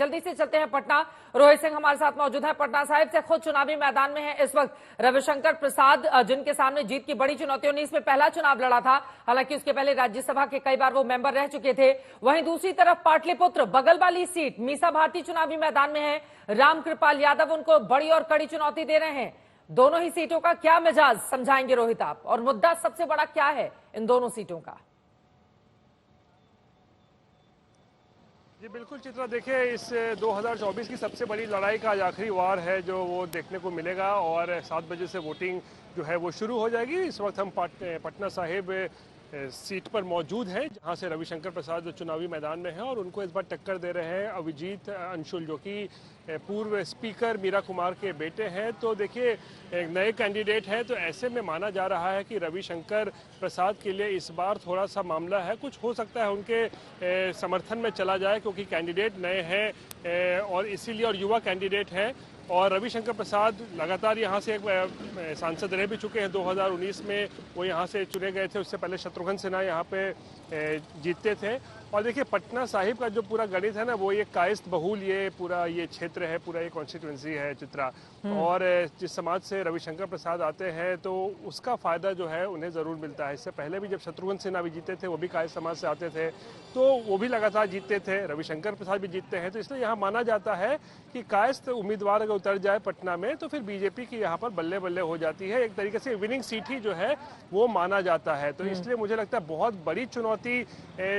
जल्दी से चलते हैं पटना। रोहित सिंह हमारे साथ मौजूद है, पटना साहिब से खुद चुनावी मैदान में है इस वक्त। रविशंकर प्रसाद जिनके सामने जीत की बड़ी चुनौती, 19 में पहला चुनाव लड़ा था, हालांकि उसके पहले राज्यसभा के कई बार वो मेंबर रह चुके थे। वहीं दूसरी तरफ पाटलिपुत्र बगल वाली सीट मीसा भारती चुनावी मैदान में है, रामकृपाल यादव उनको बड़ी और कड़ी चुनौती दे रहे हैं। दोनों ही सीटों का क्या मिजाज समझाएंगे रोहित आप, और मुद्दा सबसे बड़ा क्या है इन दोनों सीटों का? जी बिल्कुल चित्रा, देखिए इस 2024 की सबसे बड़ी लड़ाई का आज आखिरी वार है जो वो देखने को मिलेगा और 7 बजे से वोटिंग जो है वो शुरू हो जाएगी। इस वक्त हम पटना साहिब सीट पर मौजूद हैं जहां से रविशंकर प्रसाद चुनावी मैदान में हैं और उनको इस बार टक्कर दे रहे हैं अभिजीत अंशुल, जो कि पूर्व स्पीकर मीरा कुमार के बेटे हैं। तो देखिए एक नए कैंडिडेट हैं, तो ऐसे में माना जा रहा है कि रविशंकर प्रसाद के लिए इस बार थोड़ा सा मामला है, कुछ हो सकता है उनके समर्थन में चला जाए क्योंकि कैंडिडेट नए हैं और इसीलिए, और युवा कैंडिडेट हैं। और रविशंकर प्रसाद लगातार यहाँ से एक सांसद रह भी चुके हैं। 2019 में वो यहाँ से चुने गए थे, उससे पहले शत्रुघ्न सिन्हा यहाँ पे जीतते थे। और देखिए पटना साहिब का जो पूरा गणित है ना, वो ये कायस्थ बहुल ये पूरा ये क्षेत्र है, पूरा ये कॉन्स्टिट्यूंसी है चित्रा। और जिस समाज से रविशंकर प्रसाद आते हैं तो उसका फायदा जो है उन्हें जरूर मिलता है। इससे पहले भी जब शत्रुघ्न सिन्हा भी जीते थे, वो भी कायस्थ समाज से आते थे, तो वो भी लगातार जीतते थे। रविशंकर प्रसाद भी जीतते हैं, तो इसलिए यहाँ माना जाता है कि कायस्थ उम्मीदवार अगर उतर जाए पटना में तो फिर बीजेपी की यहाँ पर बल्ले बल्ले हो जाती है। एक तरीके से विनिंग सीट ही जो है वो माना जाता है। तो इसलिए मुझे लगता है बहुत बड़ी चुनौती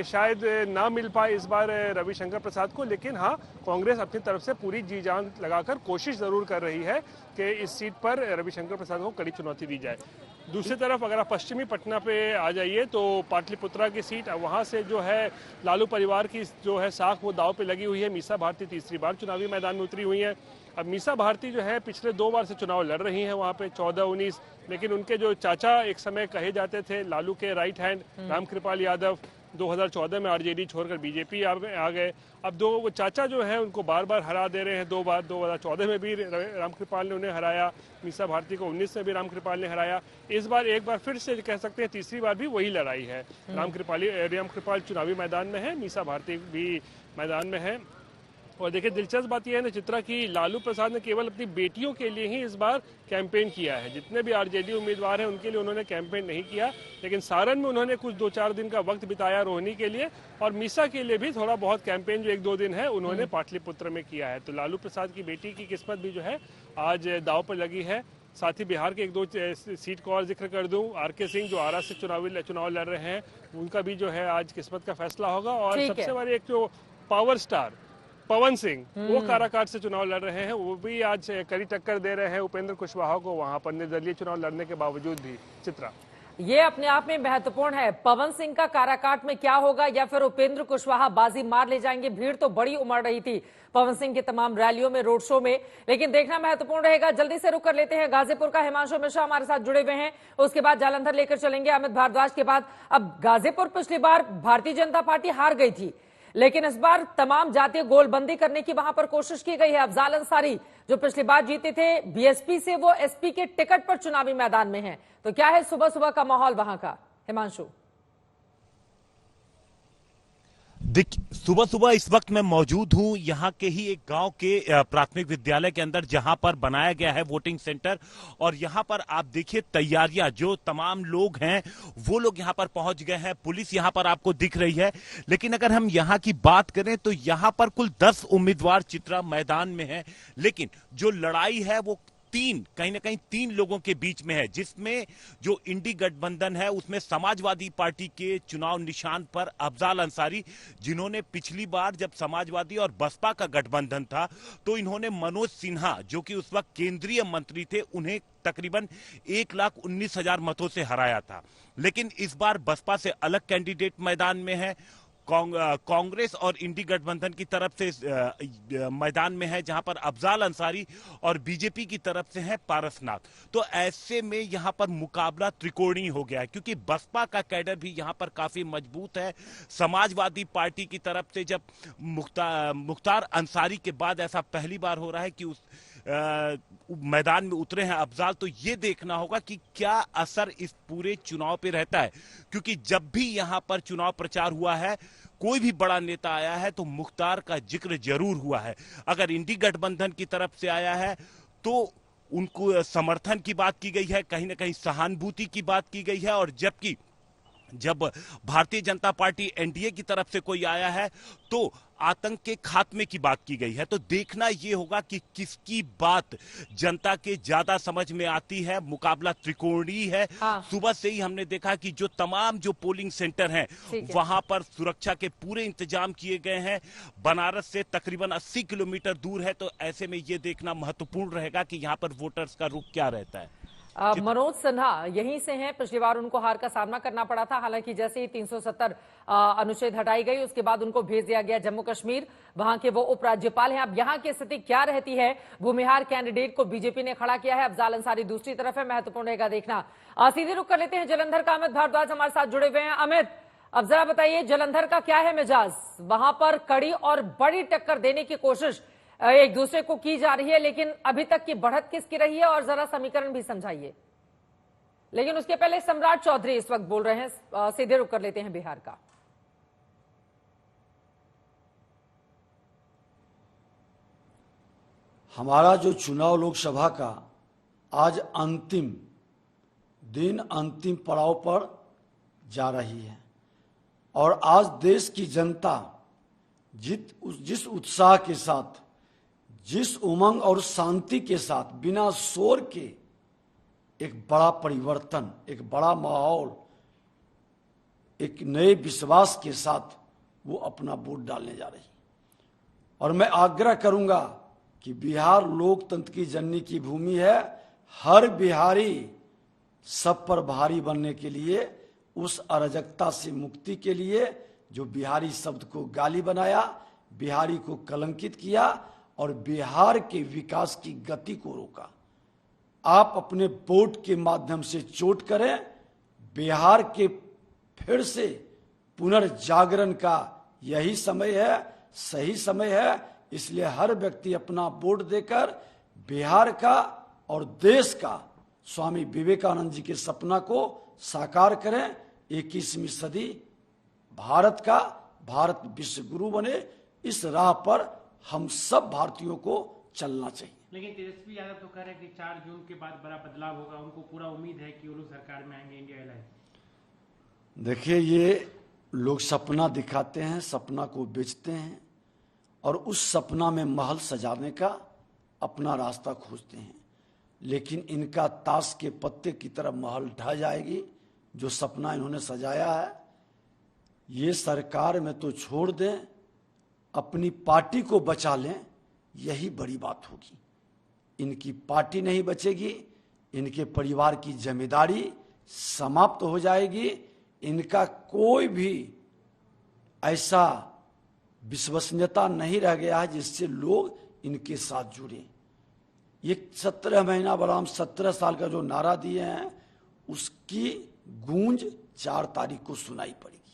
शायद ना मिल पाए इस बार रविशंकर प्रसाद को, लेकिन हाँ कांग्रेस अपनी तरफ से पूरी जी जान लगाकर कोशिश जरूर कर रही है कि इस सीट पर रविशंकर प्रसाद को कड़ी चुनौती दी जाए। दूसरी तरफ अगर आप पश्चिमी पटना पे आ जाइए तो पाटलिपुत्रा की सीट, वहाँ से जो है लालू परिवार की जो है साख वो दाव पे लगी हुई है। मीसा भारती तीसरी बार चुनावी मैदान में उतरी हुई है। अब मीसा भारती जो है पिछले 2 बार से चुनाव लड़ रही हैं वहाँ पे 14-19, लेकिन उनके जो चाचा एक समय कहे जाते थे लालू के राइट हैंड रामकृपाल यादव 2014 में आरजेडी छोड़कर बीजेपी आ गए। अब वो चाचा जो है उनको बार बार हरा दे रहे हैं, 2 बार 2014 में भी रामकृपाल ने उन्हें हराया, मीसा भारती को 19 में भी रामकृपाल ने हराया। इस बार एक बार फिर से कह सकते हैं तीसरी बार भी वही लड़ाई है। रामकृपाल चुनावी मैदान में है, मीसा भारती भी मैदान में है। और देखिए दिलचस्प बात यह है ना चित्रा कि लालू प्रसाद ने केवल अपनी बेटियों के लिए ही इस बार कैंपेन किया है। जितने भी आरजेडी उम्मीदवार हैं उनके लिए उन्होंने कैंपेन नहीं किया, लेकिन सारण में उन्होंने कुछ 2-4 दिन का वक्त बिताया रोहिणी के लिए, और मीसा के लिए भी थोड़ा बहुत कैंपेन जो 1-2 दिन है उन्होंने पाटलिपुत्र में किया है। तो लालू प्रसाद की बेटी की किस्मत भी जो है आज दाव पर लगी है। साथ ही बिहार के 1-2 सीट को और जिक्र कर दूं, आरके सिंह जो आरा से चुनाव लड़ रहे हैं, उनका भी जो है आज किस्मत का फैसला होगा। और सबसे बड़ी एक जो पावर स्टार पवन सिंह, वो काराकाट से चुनाव लड़ रहे हैं, वो भी आज कड़ी टक्कर दे रहे हैं उपेंद्र कुशवाहा को वहां पर निर्दलीय चुनाव लड़ने के बावजूद भी। चित्रा, ये अपने आप में महत्वपूर्ण है। पवन सिंह का काराकाट में क्या होगा, या फिर उपेंद्र कुशवाहा बाजी मार ले जाएंगे? भीड़ तो बड़ी उमड़ रही थी पवन सिंह की तमाम रैलियों में, रोड शो में, लेकिन देखना महत्वपूर्ण रहेगा। जल्दी से रुक कर लेते हैं गाजीपुर का, हिमांशु मिश्रा हमारे साथ जुड़े हुए हैं, उसके बाद जालंधर लेकर चलेंगे अमित भारद्वाज के बाद। अब गाजीपुर पिछली बार भारतीय जनता पार्टी हार गई थी, लेकिन इस बार तमाम जातीय गोलबंदी करने की वहां पर कोशिश की गई है। अफजाल अंसारी जो पिछली बार जीते थे बीएसपी से, वो एसपी के टिकट पर चुनावी मैदान में हैं। तो क्या है सुबह सुबह का माहौल वहां का, हिमांशु? सुबह सुबह इस वक्त मैं मौजूद हूं यहाँ के ही एक गांव के प्राथमिक विद्यालय के अंदर, जहां पर बनाया गया है वोटिंग सेंटर। और यहां पर आप देखिए तैयारियां, जो तमाम लोग हैं वो लोग यहां पर पहुंच गए हैं। पुलिस यहां पर आपको दिख रही है। लेकिन अगर हम यहां की बात करें तो यहां पर कुल 10 उम्मीदवार चित्रा मैदान में है, लेकिन जो लड़ाई है वो कहीं ना कहीं 3 लोगों के बीच में है, जिसमें जो इंडी गठबंधन है उसमें समाजवादी पार्टी के चुनाव निशान पर अफजाल अंसारी, जिन्होंने पिछली बार जब समाजवादी और बसपा का गठबंधन था तो इन्होंने मनोज सिन्हा, जो कि उस वक्त केंद्रीय मंत्री थे, उन्हें तकरीबन 1,19,000 मतों से हराया था। लेकिन इस बार बसपा से अलग कैंडिडेट मैदान में है। कांग्रेस और इंडी गठबंधन की तरफ से मैदान में है, जहां पर अफजाल अंसारी, और बीजेपी की तरफ से है पारसनाथ। तो ऐसे में यहां पर मुकाबला त्रिकोणीय हो गया है, क्योंकि बसपा का कैडर भी यहां पर काफी मजबूत है। समाजवादी पार्टी की तरफ से जब मुख्तार अंसारी के बाद ऐसा पहली बार हो रहा है कि उस मैदान में उतरे हैं अफजाल, तो ये देखना होगा कि क्या असर इस पूरे चुनाव पे रहता है। क्योंकि जब भी यहां पर चुनाव प्रचार हुआ है कोई भी बड़ा नेता आया है तो मुख्तार का जिक्र जरूर हुआ है। अगर इंडी गठबंधन की तरफ से आया है तो उनको समर्थन की बात की गई है, कहीं ना कहीं सहानुभूति की बात की गई है, और जबकि जब भारतीय जनता पार्टी एनडीए की तरफ से कोई आया है तो आतंक के खात्मे की बात की गई है। तो देखना यह होगा कि किसकी बात जनता के ज्यादा समझ में आती है। मुकाबला त्रिकोणीय है। हाँ। सुबह से ही हमने देखा कि जो तमाम जो पोलिंग सेंटर हैं वहां पर सुरक्षा के पूरे इंतजाम किए गए हैं। बनारस से तकरीबन 80 किलोमीटर दूर है, तो ऐसे में यह देखना महत्वपूर्ण रहेगा कि यहां पर वोटर्स का रुख क्या रहता है। मनोज सिन्हा यहीं से हैं। पिछली बार उनको हार का सामना करना पड़ा था, हालांकि जैसे ही 370 अनुच्छेद हटाई गई उसके बाद उनको भेज दिया गया जम्मू कश्मीर। वहां के वो उपराज्यपाल हैं। अब यहां की स्थिति क्या रहती है? भूमिहार कैंडिडेट को बीजेपी ने खड़ा किया है, अफजाल अंसारी दूसरी तरफ है। महत्वपूर्ण रहेगा देखना। सीधे रुख कर लेते हैं जलंधर का। अमित भारद्वाज हमारे साथ जुड़े हुए हैं। अमित, अब जरा बताइए जलंधर का क्या है मिजाज? वहां पर कड़ी और बड़ी टक्कर देने की कोशिश एक दूसरे को की जा रही है, लेकिन अभी तक की बढ़त किसकी रही है और जरा समीकरण भी समझाइए। लेकिन उसके पहले सम्राट चौधरी इस वक्त बोल रहे हैं। सीधे रुक कर लेते हैं बिहार का। हमारा जो चुनाव लोकसभा का आज अंतिम दिन, अंतिम पड़ाव पर जा रही है और आज देश की जनता जिस उत्साह के साथ, जिस उमंग और शांति के साथ, बिना शोर के एक बड़ा परिवर्तन, एक बड़ा माहौल, एक नए विश्वास के साथ वो अपना वोट डालने जा रही है। और मैं आग्रह करूंगा कि बिहार लोकतंत्र की जननी की भूमि है। हर बिहारी सब पर भारी बनने के लिए, उस अराजकता से मुक्ति के लिए जो बिहारी शब्द को गाली बनाया, बिहारी को कलंकित किया और बिहार के विकास की गति को रोका, आप अपने वोट के माध्यम से चोट करें। बिहार के फिर से पुनर्जागरण का यही समय है, सही समय है। इसलिए हर व्यक्ति अपना वोट देकर बिहार का और देश का स्वामी विवेकानंद जी के सपना को साकार करें। 21वीं सदी भारत विश्व गुरु बने, इस राह पर हम सब भारतीयों को चलना चाहिए। लेकिन तेजस्वी यादव तो कह रहे हैं कि 4 जून के बाद बड़ा बदलाव होगा, उनको पूरा उम्मीद है कि वो लोग सरकार में आएंगे इंडिया अलायंस। देखिए, ये लोग सपना दिखाते हैं, सपना को बेचते हैं और उस सपना में महल सजाने का अपना रास्ता खोजते हैं, लेकिन इनका ताश के पत्ते की तरह महल ढह जाएगी। जो सपना इन्होंने सजाया है, ये सरकार में तो छोड़ दें, अपनी पार्टी को बचा लें, यही बड़ी बात होगी। इनकी पार्टी नहीं बचेगी, इनके परिवार की जिम्मेदारी समाप्त हो जाएगी। इनका कोई भी ऐसा विश्वसनीयता नहीं रह गया है जिससे लोग इनके साथ जुड़े। ये 17 महीना बराम 17 साल का जो नारा दिए हैं, उसकी गूंज 4 तारीख को सुनाई पड़ेगी।